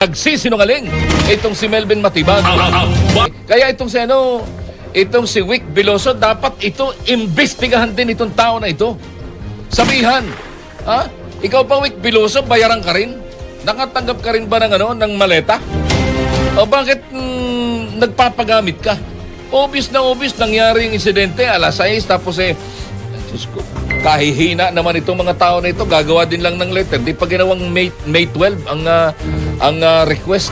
Nagsisinungaling itong si Melvin Matibag. Kaya itong si Wick Veloso, dapat ito imbestigahan din itong tao na ito. Sabihan, ikaw pa Wick Veloso, bayaran ka rin? Nakatanggap ka rin ba ng maleta? O bakit nagpapagamit ka? Obvious nangyari yung insidente, alas 6, tapos Diyos ko, kahihina naman itong mga tao na ito, gagawa din lang ng letter. Di pa ginawang May 12 ang request.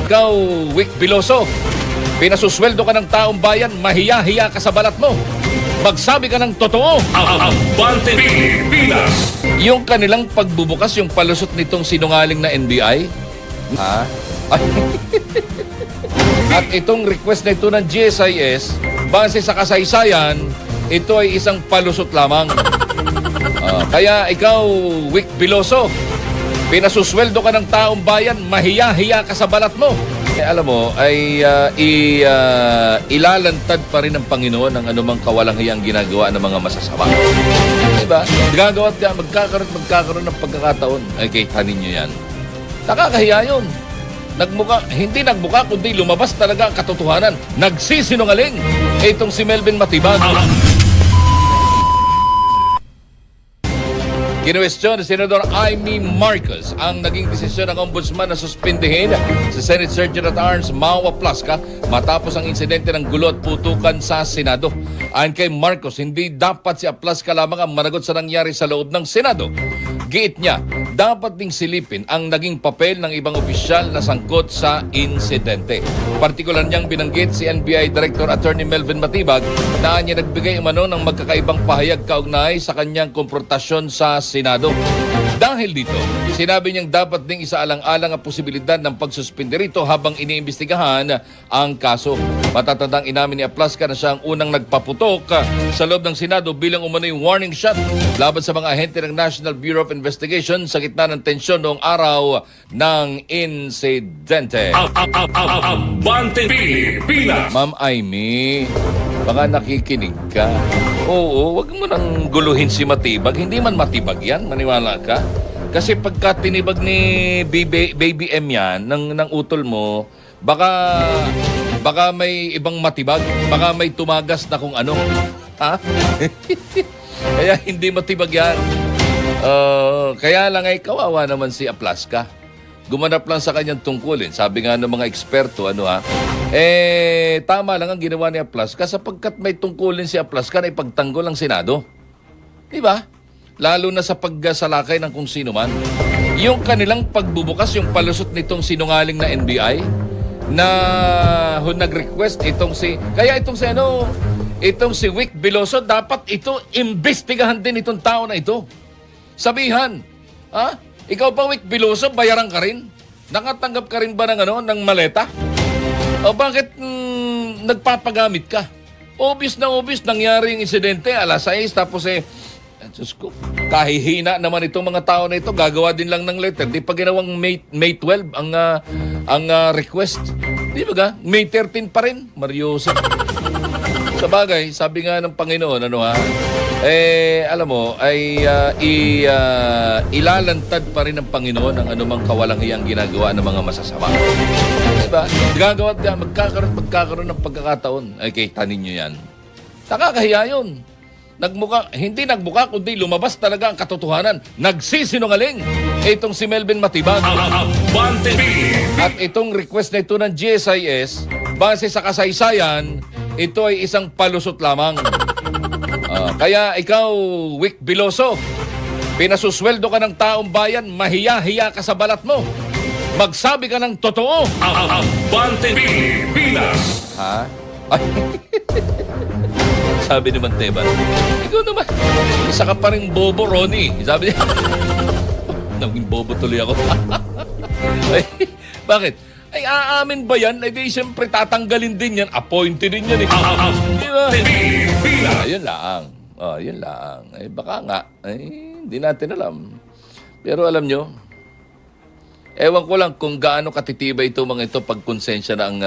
Ikaw, Wick Veloso, pinasusweldo ka ng taong bayan, mahiya-hiya ka sa balat mo. Magsabi ka ng totoo. Abante Pilipinas! Yung kanilang pagbubukas, yung palusot nitong sinungaling na NBI. At itong request na ito ng GSIS, base sa kasaysayan, ito ay isang palusot lamang. Kaya ikaw, Wick Veloso, pinasusweldo ka ng taong bayan, mahiya-hiya ka sa balat mo. Alam mo, ay ilalantad pa rin ng Panginoon ang anumang kawalang-hiyang ginagawa ng mga masasama. Diba? Gagawa at magkakaroon ng pagkakataon. Ay, kaytanin nyo yan. Nakakahiya yun. Hindi nagbuka, kundi lumabas talaga ang katotohanan. Nagsisinungaling itong si Melvin Matibag. Kinuwestiyon ni Senador Amy Marcos ang naging desisyon ng ombudsman na suspindihin si Senate Sergeant at Arms Mau Aplasca matapos ang insidente ng gulo at putukan sa Senado. Ayon kay Marcos, hindi dapat si Aplasca lamang ang managot sa nangyari sa loob ng Senado. Giit niya, dapat ding silipin ang naging papel ng ibang opisyal na sangkot sa insidente. Partikular niyang binanggit si NBI Director Attorney Melvin Matibag na niya nagbigay umano ng magkakaibang pahayag kaugnay sa kanyang konfrontasyon sa Senado. Dahil dito, sinabi niyang dapat ding isaalang-alang ang posibilidad ng pagsuspinde rito habang iniimbestigahan ang kaso. Matatandang inamin ni Aplasca na siya ang unang nagpaputok sa loob ng Senado bilang umano'y warning shot laban sa mga ahente ng National Bureau of Investigation sa gitna ng tensyon noong araw ng insidente. Abante Pilipinas! Ma'am Amy, baka nakikinig ka. Oo, wag mo nang guluhin si Matibag. Hindi man matibag yan, maniwala ka. Kasi pagka tinibag ni Baby M yan, ng utol mo, baka may ibang matibag, baka may tumagas na kung ano. Ha? Kaya hindi matibag yan. Kaya lang ay kawawa naman si Aplasca. Gumanap lang sa kanyang tungkulin. Sabi nga ng mga eksperto, tama lang ang ginawa ni Aplasca sapagkat may tungkulin si Aplasca na ipagtanggol ang Senado. Diba? Lalo na sa pagsalakay ng kung sino man. Yung kanilang pagbubukas, yung palusot nitong sinungaling na NBI na nag-request itong si Wick Veloso, dapat ito imbestigahan din itong tao na ito. Sabihan, ikaw pa Wick Veloso, bayaran ka rin? Nakatanggap ka rin ba ng maleta? O bakit nagpapagamit ka? Obvious nangyari yung insidente, alas 6, tapos Diyos ko, kahihina naman itong mga tao na ito, gagawa din lang ng letter. Di pa ginawang May 12 ang request. Di ba ga? May 13 pa rin, Mariosa. Sa bagay, sabi nga ng Panginoon, alam mo, ilalantad pa rin ng Panginoon ang anumang kawalang-hiyang ginagawa ng mga masasama. Diba? Gagawa at magkakaroon ng pagkakataon. Ay, kaytanin nyo yan. Nakakahiya yun. Hindi nagbuka, kundi lumabas talaga ang katotohanan. Nagsisinungaling itong si Melvin Matibag. Abante At itong request na ito ng GSIS, base sa kasaysayan, ito ay isang palusot lamang. Kaya ikaw, Wick Veloso, pinasusweldo ka ng taong bayan, mahiya-hiya ka sa balat mo. Magsabi ka ng totoo. Abante Pilipinas! Sabi ni Manteban, ikaw naman, isa ka pa rin bobo, Ronnie. Sabi niya, naging bobo tuloy ako. Bakit? Ay, aamin ba yan? Ay, di siyempre tatanggalin din yan. Appointed din yan. Diba? Ayun lang. Yun lang. Ay, baka nga. Ay, hindi natin alam. Pero alam nyo, ewan ko lang kung gaano katitibay ito mga ito pag konsensya na ang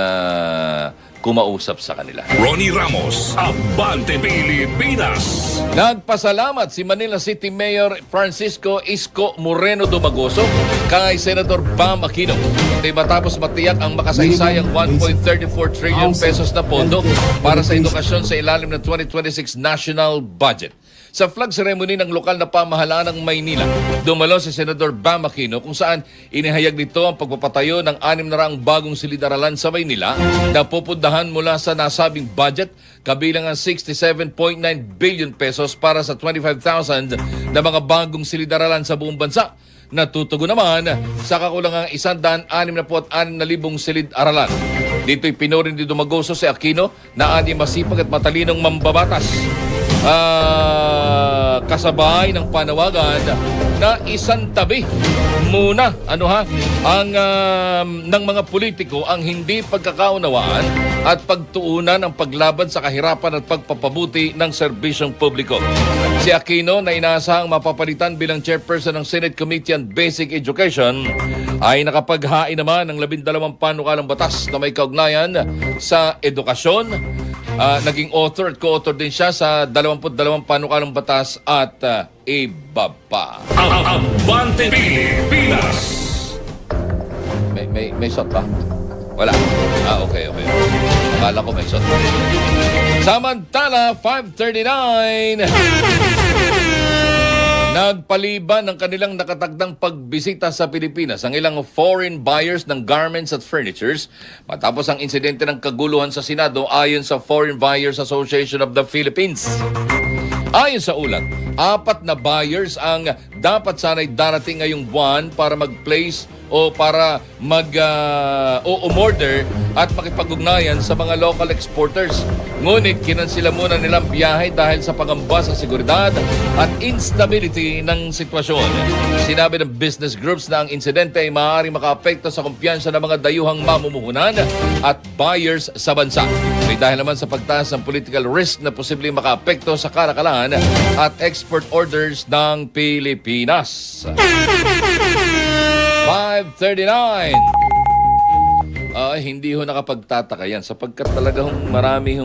kumausap sa kanila. Ronnie Ramos, Abante Pilipinas. Nagpasalamat si Manila City Mayor Francisco Isko Moreno Dumagoso kay Senator Bam Aquino. Ito'y matapos matiyak ang makasaysayang 1.34 trillion pesos na pondo para sa edukasyon sa ilalim ng 2026 National Budget. Sa flag ceremony ng lokal na pamahalaan ng Maynila, dumalo si Senator Bam Aquino kung saan inihayag nito ang pagpapatayo ng 600 bagong silid-aralan sa Maynila na pupundahan mula sa nasabing budget kabilang ang 67.9 billion pesos para sa 25,000 na mga bagong silid-aralan sa buong bansa. Natutugon naman sa kakulangang 166,000 silid-aralan. Dito'y pinurin ni Dumagoso si Aquino na ani masipag at matalinong mambabatas. Kasabay ng panawagan na isantabi muna ang ng mga politiko ang hindi pagkakaunawaan at pagtuunan ng paglaban sa kahirapan at pagpapabuti ng serbisyong publiko. Si Aquino na inaasahang mapapalitan bilang chairperson ng Senate Committee on Basic Education ay nakapaghain naman ng 12 panukalang batas na may kaugnayan sa edukasyon. Naging author at co-author din siya sa 22 panukalang batas at iba pa. Abante Pilipinas. May shot ba? Wala. Okay. Akala ko may shot. Samantala, 5:39. Nagpaliban ng kanilang nakatagdang pagbisita sa Pilipinas ang ilang foreign buyers ng garments at furnitures matapos ang insidente ng kaguluhan sa Senado ayon sa Foreign Buyers Association of the Philippines. Ayon sa ulat, 4 na buyers ang dapat sana'y darating ngayong buwan para mag-place o para umorder at makipag-ugnayan sa mga local exporters. Ngunit kinansila muna nilang biyahe dahil sa pangamba sa seguridad at instability ng sitwasyon. Sinabi ng business groups na ang insidente ay maaaring makaapekto sa kumpiyansa ng mga dayuhang mamumuhunan at buyers sa bansa. May dahil naman sa pagtaas ng political risk na posibleng makaapekto sa kalakalan at export orders ng Pilipinas. 5:39. Hindi ho nakapagtataka yan sapagkat talaga marami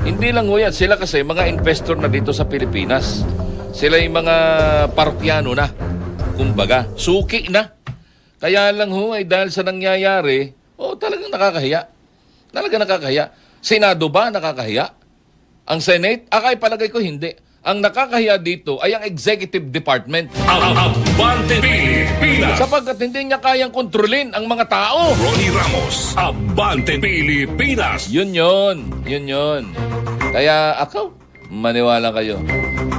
hindi lang ho yan. Sila kasi mga investor na dito sa Pilipinas. Sila yung mga parokyano na. Kumbaga, suki na. Kaya lang ho ay dahil sa nangyayari, talagang nakakahiya. Talagang nakakahiya. Senado ba nakakahiya? Ang Senate? Palagay ko hindi. Ang nakakahiya dito ay ang executive department. Abante Pilipinas. Sapagkat hindi niya kayang kontrolin ang mga tao. Ronnie Ramos, Abante Pilipinas. Yun. Kaya maniwala kayo.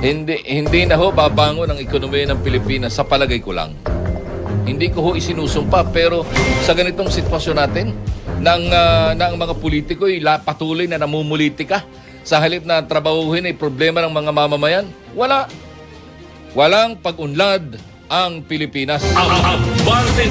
Hindi na ho babangon ang ekonomiya ng Pilipinas sa palagay ko lang. Hindi ko ho isinusumpa pero sa ganitong sitwasyon natin ng mga politiko ay patuloy na namumulitika sa halip na trabahuhin ay problema ng mga mamamayan. Walang pag-unlad ang Pilipinas. Abante